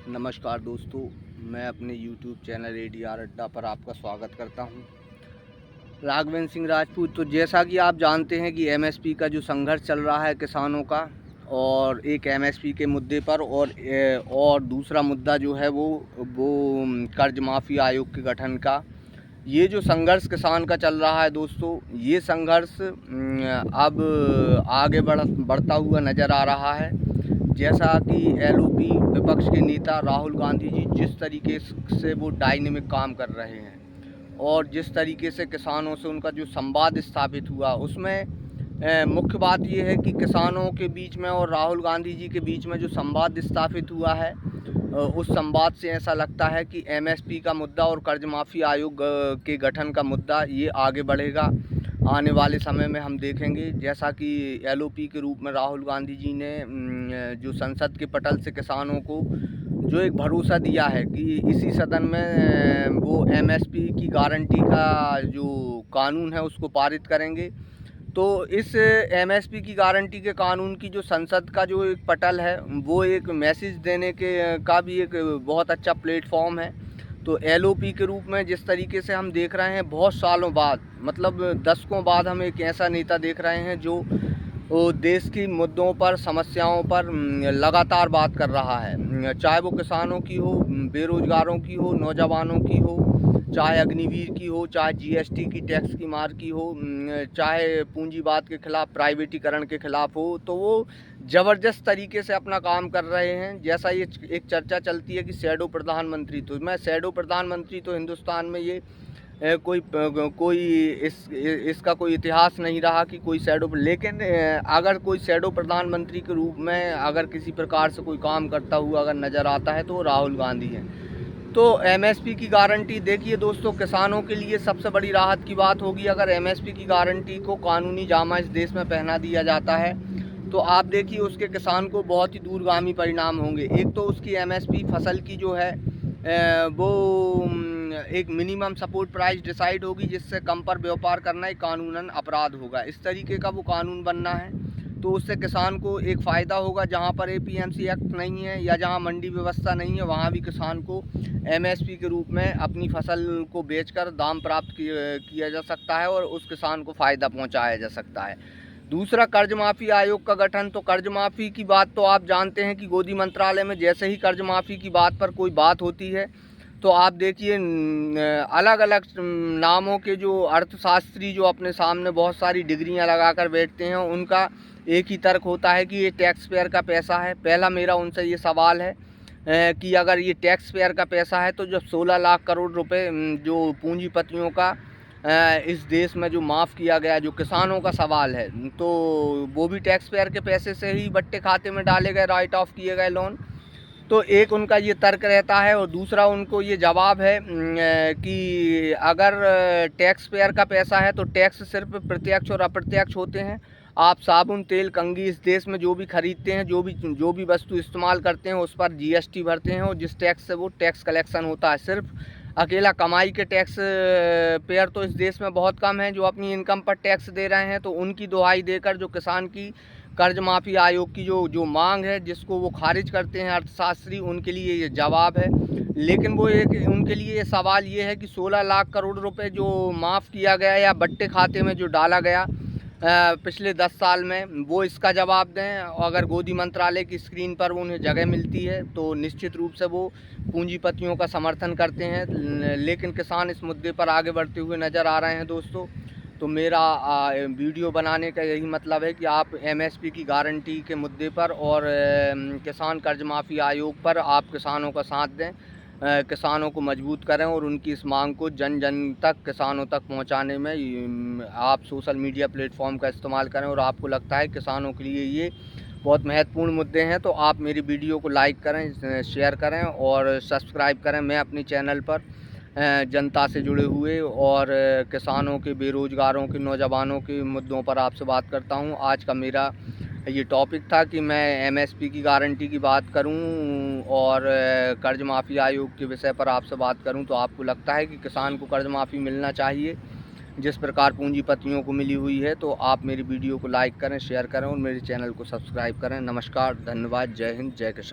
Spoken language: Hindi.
नमस्कार दोस्तों, मैं अपने YouTube चैनल ADR अड्डा पर आपका स्वागत करता हूं। राघवेंद्र सिंह राजपूत। तो जैसा कि आप जानते हैं कि MSP का जो संघर्ष चल रहा है किसानों का, और एक MSP के मुद्दे पर और दूसरा मुद्दा जो है वो कर्ज माफ़ी आयोग के गठन का, ये जो संघर्ष किसान का चल रहा है दोस्तों, ये संघर्ष अब आगे बढ़ता हुआ नज़र आ रहा है। जैसा कि LOP विपक्ष के नेता राहुल गांधी जी जिस तरीके से वो डायनेमिक काम कर रहे हैं और जिस तरीके से किसानों से उनका जो संवाद स्थापित हुआ, उसमें मुख्य बात ये है कि किसानों के बीच में और राहुल गांधी जी के बीच में जो संवाद स्थापित हुआ है, उस संवाद से ऐसा लगता है कि MSP का मुद्दा और कर्ज माफ़ी आयोग के गठन का मुद्दा ये आगे बढ़ेगा। आने वाले समय में हम देखेंगे, जैसा कि LOP के रूप में राहुल गांधी जी ने जो संसद के पटल से किसानों को जो एक भरोसा दिया है कि इसी सदन में वो MSP की गारंटी का जो कानून है उसको पारित करेंगे। तो इस MSP की गारंटी के कानून की जो संसद का जो एक पटल है, वो एक मैसेज देने के का भी एक बहुत अच्छा प्लेटफॉर्म है। तो LOP के रूप में जिस तरीके से हम देख रहे हैं, बहुत सालों बाद, मतलब दशकों बाद, हम एक ऐसा नेता देख रहे हैं जो देश की मुद्दों पर, समस्याओं पर लगातार बात कर रहा है। चाहे वो किसानों की हो, बेरोजगारों की हो, नौजवानों की हो, चाहे अग्निवीर की हो, चाहे GST की, टैक्स की मार की हो, चाहे पूंजीवाद के खिलाफ, प्राइवेटीकरण के खिलाफ हो, तो वो ज़बरदस्त तरीके से अपना काम कर रहे हैं। जैसा ये एक चर्चा चलती है कि शैडो प्रधानमंत्री, तो मैं शैडो प्रधानमंत्री तो हिंदुस्तान में ये कोई इसका कोई इतिहास नहीं रहा कि कोई शैडो, लेकिन अगर कोई शैडो प्रधानमंत्री के रूप में अगर किसी प्रकार से कोई काम करता हुआ अगर नज़र आता है तो वो राहुल गांधी हैं। तो MSP की गारंटी देखिए दोस्तों, किसानों के लिए सबसे बड़ी राहत की बात होगी अगर MSP की गारंटी को कानूनी जामा इस देश में पहना दिया जाता है, तो आप देखिए उसके किसान को बहुत ही दूरगामी परिणाम होंगे। एक तो उसकी MSP फसल की जो है वो एक मिनिमम सपोर्ट प्राइस डिसाइड होगी, जिससे कम पर व्यापार करना एक कानूनन अपराध होगा। इस तरीके का वो कानून बनना है, तो उससे किसान को एक फ़ायदा होगा। जहाँ पर APMC एक्ट नहीं है या जहाँ मंडी व्यवस्था नहीं है, वहाँ भी किसान को MSP के रूप में अपनी फसल को बेचकर दाम प्राप्त किया जा सकता है और उस किसान को फ़ायदा पहुँचाया जा सकता है। दूसरा, कर्ज माफ़ी आयोग का गठन। तो कर्ज माफ़ी की बात तो आप जानते हैं कि गोदी मंत्रालय में जैसे ही कर्ज माफ़ी की बात पर कोई बात होती है, तो आप देखिए अलग अलग नामों के जो अर्थशास्त्री जो अपने सामने बहुत सारी डिग्रियां लगाकर बैठते हैं, उनका एक ही तर्क होता है कि ये टैक्स पेयर का पैसा है। पहला मेरा उनसे ये सवाल है कि अगर ये टैक्स पेयर का पैसा है, तो जब 16 लाख करोड़ रुपए जो पूंजीपतियों का इस देश में जो माफ़ किया गया, जो किसानों का सवाल है, तो वो भी टैक्स पेयर के पैसे से ही बट्टे खाते में डाले गए, राइट ऑफ किए गए लोन। तो एक उनका ये तर्क रहता है, और दूसरा उनको ये जवाब है कि अगर टैक्स पेयर का पैसा है तो टैक्स सिर्फ प्रत्यक्ष और अप्रत्यक्ष होते हैं। आप साबुन, तेल, कंघी इस देश में जो भी खरीदते हैं, जो भी वस्तु इस्तेमाल करते हैं, उस पर GST भरते हैं, और जिस टैक्स से वो टैक्स कलेक्शन होता है, सिर्फ अकेला कमाई के टैक्स पेयर तो इस देश में बहुत कम हैं जो अपनी इनकम पर टैक्स दे रहे हैं। तो उनकी दुहाई देकर जो किसान की कर्ज माफ़ी आयोग की जो मांग है, जिसको वो खारिज करते हैं अर्थशास्त्री, उनके लिए ये जवाब है। लेकिन वो एक उनके लिए ये सवाल ये है कि 16 लाख करोड़ रुपए जो माफ़ किया गया या बट्टे खाते में जो डाला गया पिछले 10 साल में, वो इसका जवाब दें। और अगर गोदी मंत्रालय की स्क्रीन पर उन्हें जगह मिलती है तो निश्चित रूप से वो पूंजीपतियों का समर्थन करते हैं, लेकिन किसान इस मुद्दे पर आगे बढ़ते हुए नज़र आ रहे हैं दोस्तों। तो मेरा वीडियो बनाने का यही मतलब है कि आप MSP की गारंटी के मुद्दे पर और किसान कर्ज माफ़ी आयोग पर आप किसानों का साथ दें, किसानों को मजबूत करें और उनकी इस मांग को जन जन तक, किसानों तक पहुंचाने में आप सोशल मीडिया प्लेटफॉर्म का इस्तेमाल करें। और आपको लगता है किसानों के लिए ये बहुत महत्वपूर्ण मुद्दे हैं, तो आप मेरी वीडियो को लाइक करें, शेयर करें और सब्सक्राइब करें। मैं अपने चैनल पर जनता से जुड़े हुए और किसानों के, बेरोजगारों के, नौजवानों के मुद्दों पर आपसे बात करता हूं। आज का मेरा ये टॉपिक था कि मैं MSP की गारंटी की बात करूं और कर्ज माफ़ी आयोग के विषय पर आपसे बात करूं। तो आपको लगता है कि किसान को कर्ज माफ़ी मिलना चाहिए जिस प्रकार पूंजीपतियों को मिली हुई है? तो आप मेरी वीडियो को लाइक करें, शेयर करें और मेरे चैनल को सब्सक्राइब करें। नमस्कार, धन्यवाद, जय हिंद, जय किसान।